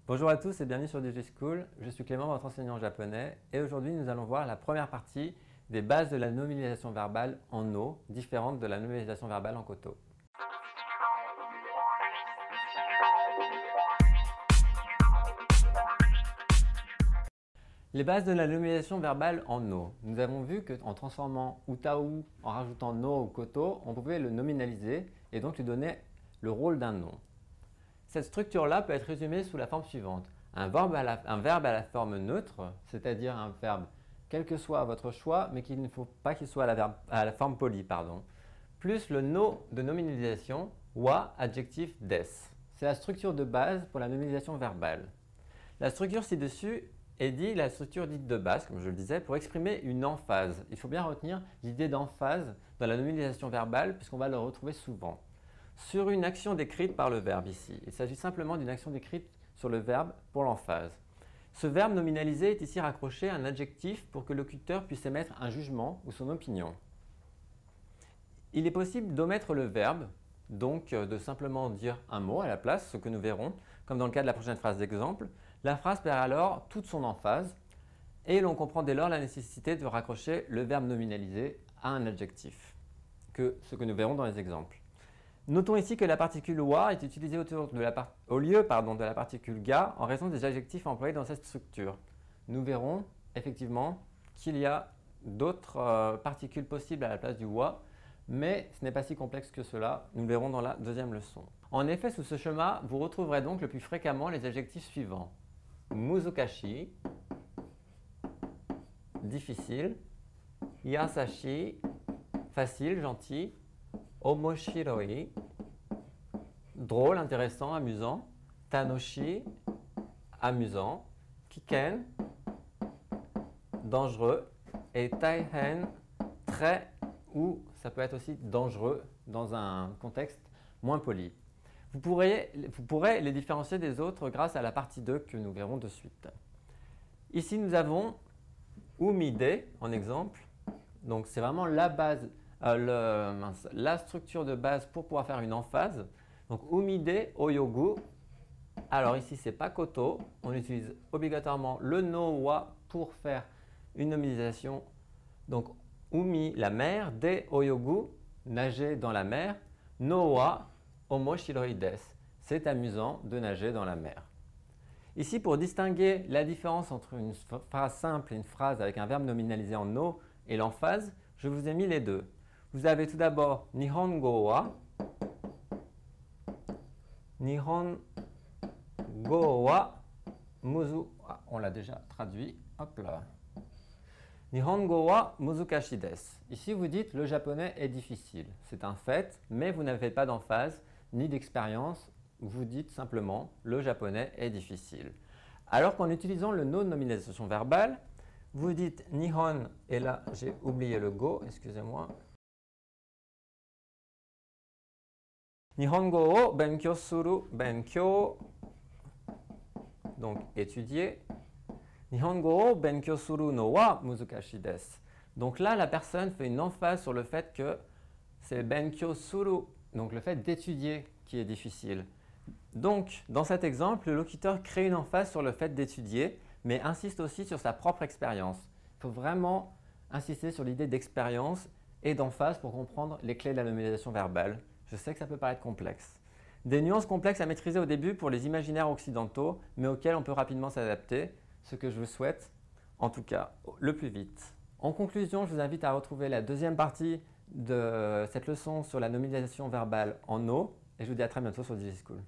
Bonjour à tous et bienvenue sur DigiSchool. Je suis Clément, votre enseignant japonais, et aujourd'hui nous allons voir la première partie des bases de la nominalisation verbale en no, différente de la nominalisation verbale en koto. Les bases de la nominalisation verbale en no. Nous avons vu qu'en transformant utau en rajoutant no ou koto, on pouvait le nominaliser et donc lui donner le rôle d'un nom. Cette structure-là peut être résumée sous la forme suivante. Un verbe à la forme neutre, c'est-à-dire un verbe quel que soit votre choix, mais qu'il ne faut pas qu'il soit à la forme polie, plus le no de nominalisation, wa, adjectif des. C'est la structure de base pour la nominalisation verbale. La structure ci-dessus est la structure dite de base, comme je le disais, pour exprimer une emphase. Il faut bien retenir l'idée d'emphase dans la nominalisation verbale, puisqu'on va le retrouver souvent. Sur une action décrite par le verbe ici. Il s'agit simplement d'une action décrite sur le verbe pour l'emphase. Ce verbe nominalisé est ici raccroché à un adjectif pour que le locuteur puisse émettre un jugement ou son opinion. Il est possible d'omettre le verbe, donc de simplement dire un mot à la place, ce que nous verrons, comme dans le cas de la prochaine phrase d'exemple. La phrase perd alors toute son emphase et l'on comprend dès lors la nécessité de raccrocher le verbe nominalisé à un adjectif, ce que nous verrons dans les exemples. Notons ici que la particule wa est utilisée au lieu de la particule ga en raison des adjectifs employés dans cette structure. Nous verrons effectivement qu'il y a d'autres particules possibles à la place du wa, mais ce n'est pas si complexe que cela. Nous le verrons dans la deuxième leçon. En effet, sous ce schéma, vous retrouverez donc le plus fréquemment les adjectifs suivants. Muzukashi, difficile. Yasashi, facile, gentil. Omoshiroi, drôle, intéressant, amusant. Tanoshi, amusant. Kiken, dangereux. Et taihen, très, ou ça peut être aussi dangereux dans un contexte moins poli. Vous pourrez les différencier des autres grâce à la partie 2 que nous verrons de suite. Ici, nous avons umide en exemple. Donc, c'est vraiment la base. La structure de base pour pouvoir faire une emphase. Donc, umide oyogu. Alors ici, ce n'est pas koto. On utilise obligatoirement le no wa pour faire une nominalisation. Donc, umi, la mer. De oyogu, nager dans la mer. No wa omoshiroi desu. C'est amusant de nager dans la mer. Ici, pour distinguer la différence entre une phrase simple et une phrase avec un verbe nominalisé en no et l'emphase, je vous ai mis les deux. Vous avez tout d'abord Nihongo wa. Nihongo wa muzu. On l'a déjà traduit. Hop là. Nihongo wa muzukashi desu. Ici, vous dites le japonais est difficile. C'est un fait, mais vous n'avez pas d'emphase ni d'expérience. Vous dites simplement le japonais est difficile. Alors qu'en utilisant le no de nominalisation verbale, vous dites Nihon, et là j'ai oublié le go, excusez-moi. Nihongo o benkyou suru, benkyou, donc étudier. Nihongo o benkyou suru no wa muzukashi desu. Donc là, la personne fait une emphase sur le fait que c'est benkyou suru, donc le fait d'étudier qui est difficile. Donc, dans cet exemple, le locuteur crée une emphase sur le fait d'étudier, mais insiste aussi sur sa propre expérience. Il faut vraiment insister sur l'idée d'expérience et d'emphase pour comprendre les clés de la nominalisation verbale. Je sais que ça peut paraître complexe. Des nuances complexes à maîtriser au début pour les imaginaires occidentaux, mais auxquels on peut rapidement s'adapter, ce que je vous souhaite, en tout cas, le plus vite. En conclusion, je vous invite à retrouver la deuxième partie de cette leçon sur la nominalisation verbale en no, et je vous dis à très bientôt sur DigiSchool.